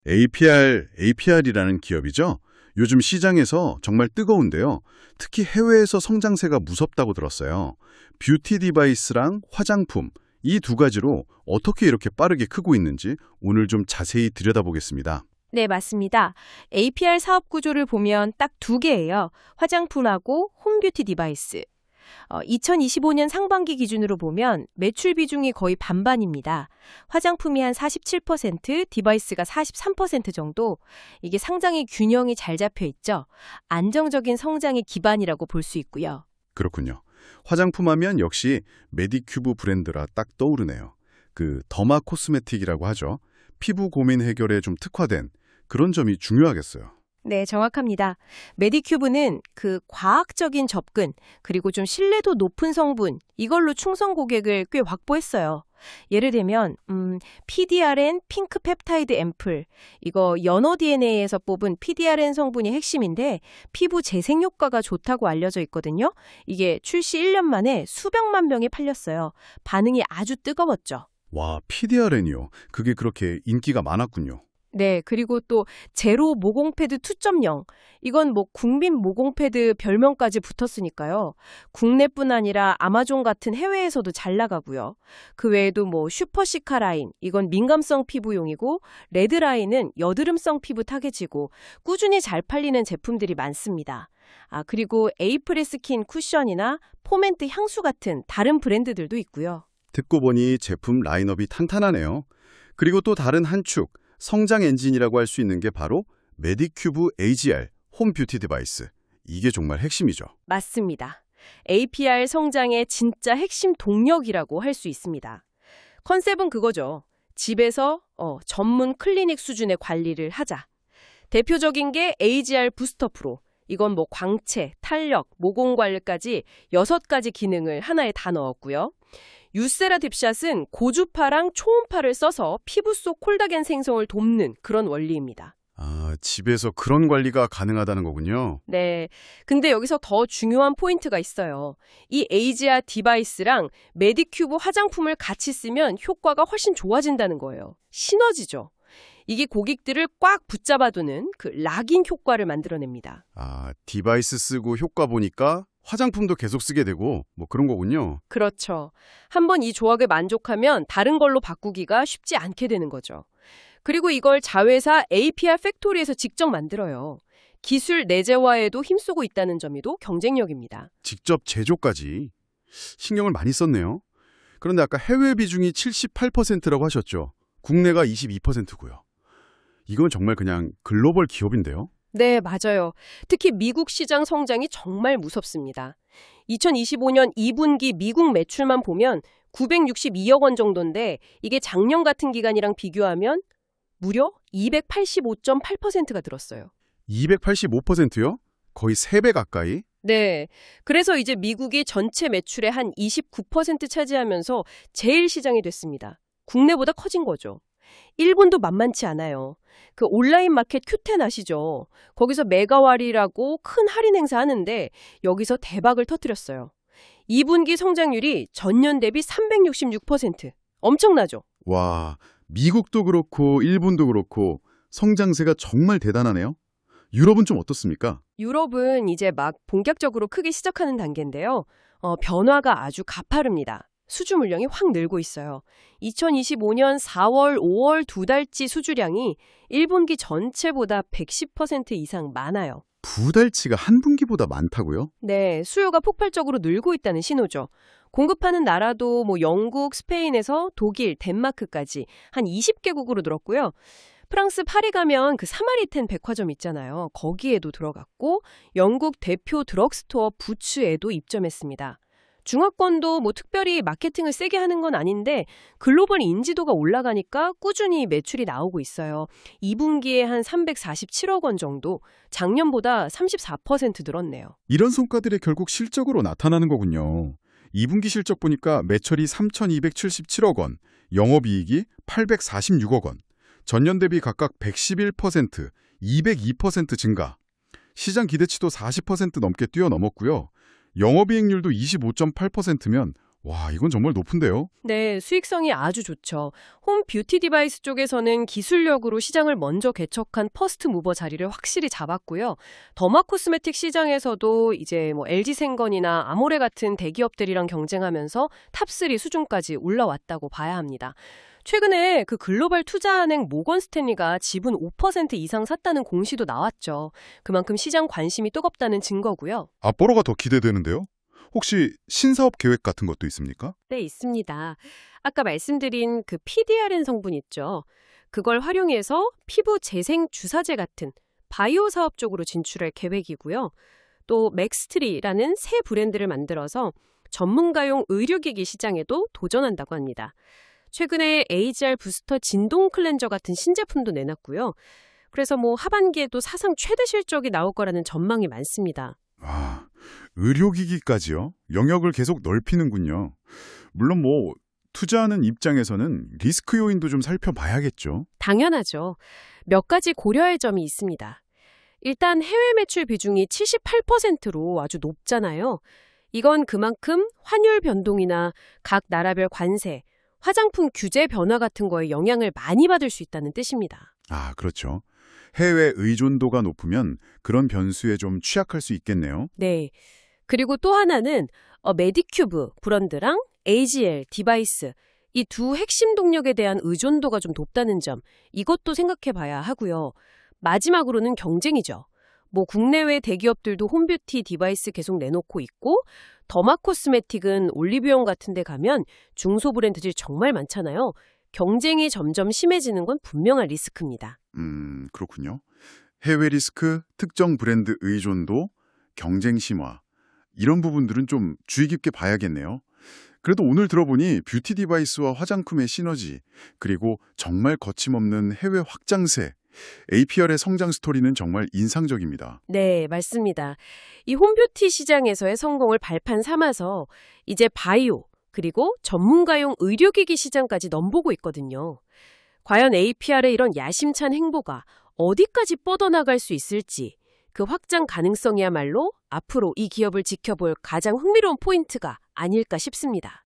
APR이라는 기업이죠. 요즘 시장에서 정말 뜨거운데요. 특히 해외에서 성장세가 무섭다고 들었어요. 뷰티 디바이스랑 화장품, 이 두 가지로 어떻게 이렇게 빠르게 크고 있는지 오늘 좀 자세히 들여다보겠습니다. 네, 맞습니다. APR 사업 구조를 보면 딱 두 개예요. 화장품하고 홈뷰티 디바이스. 2025년 상반기 기준으로 보면 매출 비중이 거의 반반입니다. 화장품이 한 47%, 디바이스가 43% 정도. 이게 상장의 균형이 잘 잡혀 있죠. 안정적인 성장의 기반이라고 볼 수 있고요. 그렇군요. 화장품 하면 역시 메디큐브 브랜드라 딱 떠오르네요. 그 더마 코스메틱이라고 하죠. 피부 고민 해결에 좀 특화된 그런 점이 중요하겠어요. 네, 정확합니다. 메디큐브는 그 과학적인 접근, 그리고 좀 신뢰도 높은 성분, 이걸로 충성 고객을 꽤 확보했어요. 예를 들면 PDRN 핑크 펩타이드 앰플, 이거 연어 DNA에서 뽑은 PDRN 성분이 핵심인데 피부 재생 효과가 좋다고 알려져 있거든요. 이게 출시 1년 만에 수백만 병이 팔렸어요. 반응이 아주 뜨거웠죠. 와, PDRN이요. 그게 그렇게 인기가 많았군요. 네, 그리고 또 제로 모공 패드 2.0. 이건 뭐 국민 모공 패드 별명까지 붙었으니까요. 국내뿐 아니라 아마존 같은 해외에서도 잘 나가고요. 그 외에도 뭐 슈퍼시카 라인, 이건 민감성 피부용이고 레드 라인은 여드름성 피부 타겟이고 꾸준히 잘 팔리는 제품들이 많습니다. 그리고 에이프레스킨 쿠션이나 포멘트 향수 같은 다른 브랜드들도 있고요. 듣고 보니 제품 라인업이 탄탄하네요. 그리고 또 다른 한 축, 성장 엔진이라고 할 수 있는 게 바로 메디큐브 AGR, 홈 뷰티 디바이스. 이게 정말 핵심이죠. 맞습니다. APR 성장의 진짜 핵심 동력이라고 할 수 있습니다. 컨셉은 그거죠. 집에서 전문 클리닉 수준의 관리를 하자. 대표적인 게 AGR 부스터 프로. 이건 뭐 광채, 탄력, 모공 관리까지 6가지 기능을 하나에 다 넣었고요. 유세라 딥샷은 고주파랑 초음파를 써서 피부 속 콜라겐 생성을 돕는 그런 원리입니다. 집에서 그런 관리가 가능하다는 거군요. 네, 근데 여기서 더 중요한 포인트가 있어요. 이 에이지아 디바이스랑 메디큐브 화장품을 같이 쓰면 효과가 훨씬 좋아진다는 거예요. 시너지죠. 이게 고객들을 꽉 붙잡아두는 그 락인 효과를 만들어냅니다. 디바이스 쓰고 효과 보니까 화장품도 계속 쓰게 되고 뭐 그런 거군요. 그렇죠. 한번 이 조합에 만족하면 다른 걸로 바꾸기가 쉽지 않게 되는 거죠. 그리고 이걸 자회사 APR 팩토리에서 직접 만들어요. 기술 내재화에도 힘쓰고 있다는 점이 또 경쟁력입니다. 직접 제조까지 신경을 많이 썼네요. 그런데 아까 해외 비중이 78%라고 하셨죠. 국내가 22%고요. 이건 정말 그냥 글로벌 기업인데요. 네, 맞아요. 특히 미국 시장 성장이 정말 무섭습니다. 2025년 2분기 미국 매출만 보면 962억 원 정도인데 이게 작년 같은 기간이랑 비교하면 무려 285.8%가 늘었어요. 285%요? 거의 3배 가까이? 네, 그래서 이제 미국이 전체 매출의 한 29% 차지하면서 제일 시장이 됐습니다. 국내보다 커진 거죠. 일본도 만만치 않아요. 그 온라인 마켓 Q10 아시죠? 거기서 메가와리라고 큰 할인 행사 하는데 여기서 대박을 터뜨렸어요. 2분기 성장률이 전년 대비 366%. 엄청나죠? 와, 미국도 그렇고 일본도 그렇고 성장세가 정말 대단하네요. 유럽은 좀 어떻습니까? 유럽은 이제 막 본격적으로 크기 시작하는 단계인데요. 변화가 아주 가파릅니다. 수주 물량이 확 늘고 있어요. 2025년 4월, 5월 2달치 수주량이 1분기 전체보다 110% 이상 많아요. 2달치가 한 분기보다 많다고요? 네, 수요가 폭발적으로 늘고 있다는 신호죠. 공급하는 나라도 뭐 영국, 스페인에서 독일, 덴마크까지 한 20개국으로 늘었고요. 프랑스 파리 가면 그 사마리텐 백화점 있잖아요. 거기에도 들어갔고 영국 대표 드럭스토어 부츠에도 입점했습니다. 중화권도 뭐 특별히 마케팅을 세게 하는 건 아닌데 글로벌 인지도가 올라가니까 꾸준히 매출이 나오고 있어요. 2분기에 한 347억 원 정도, 작년보다 34% 늘었네요. 이런 성과들이 결국 실적으로 나타나는 거군요. 2분기 실적 보니까 매출이 3,277억 원, 영업이익이 846억 원, 전년 대비 각각 111%, 202% 증가, 시장 기대치도 40% 넘게 뛰어넘었고요. 영업이익률도 25.8%면 와, 이건 정말 높은데요? 네, 수익성이 아주 좋죠. 홈 뷰티 디바이스 쪽에서는 기술력으로 시장을 먼저 개척한 퍼스트 무버 자리를 확실히 잡았고요. 더마 코스메틱 시장에서도 이제 LG생건이나 아모레 같은 대기업들이랑 경쟁하면서 탑3 수준까지 올라왔다고 봐야 합니다. 최근에 그 글로벌 투자은행 모건 스탠리가 지분 5% 이상 샀다는 공시도 나왔죠. 그만큼 시장 관심이 뜨겁다는 증거고요. 앞으로가 더 기대되는데요? 혹시 신사업 계획 같은 것도 있습니까? 네, 있습니다. 아까 말씀드린 그 PDRN 성분 있죠. 그걸 활용해서 피부 재생 주사제 같은 바이오 사업 쪽으로 진출할 계획이고요. 또 맥스트리라는 새 브랜드를 만들어서 전문가용 의료기기 시장에도 도전한다고 합니다. 최근에 AGR 부스터 진동 클렌저 같은 신제품도 내놨고요. 그래서 하반기에도 사상 최대 실적이 나올 거라는 전망이 많습니다. 아, 의료기기까지요? 영역을 계속 넓히는군요. 물론 투자하는 입장에서는 리스크 요인도 좀 살펴봐야겠죠. 당연하죠. 몇 가지 고려할 점이 있습니다. 일단 해외 매출 비중이 78%로 아주 높잖아요. 이건 그만큼 환율 변동이나 각 나라별 관세, 화장품 규제 변화 같은 거에 영향을 많이 받을 수 있다는 뜻입니다. 아, 그렇죠. 해외 의존도가 높으면 그런 변수에 좀 취약할 수 있겠네요. 네. 그리고 또 하나는 메디큐브 브랜드랑 AGL 디바이스 이 두 핵심 동력에 대한 의존도가 좀 높다는 점 이것도 생각해 봐야 하고요. 마지막으로는 경쟁이죠. 국내외 대기업들도 홈뷰티 디바이스 계속 내놓고 있고 더마 코스메틱은 올리브영 같은 데 가면 중소 브랜드들이 정말 많잖아요. 경쟁이 점점 심해지는 건 분명한 리스크입니다. 그렇군요. 해외 리스크, 특정 브랜드 의존도, 경쟁 심화 이런 부분들은 좀 주의 깊게 봐야겠네요. 그래도 오늘 들어보니 뷰티 디바이스와 화장품의 시너지, 그리고 정말 거침없는 해외 확장세, APR의 성장 스토리는 정말 인상적입니다. 네, 맞습니다. 이 홈뷰티 시장에서의 성공을 발판 삼아서 이제 바이오, 그리고 전문가용 의료기기 시장까지 넘보고 있거든요. 과연 APR의 이런 야심찬 행보가 어디까지 뻗어나갈 수 있을지 그 확장 가능성이야말로 앞으로 이 기업을 지켜볼 가장 흥미로운 포인트가 아닐까 싶습니다.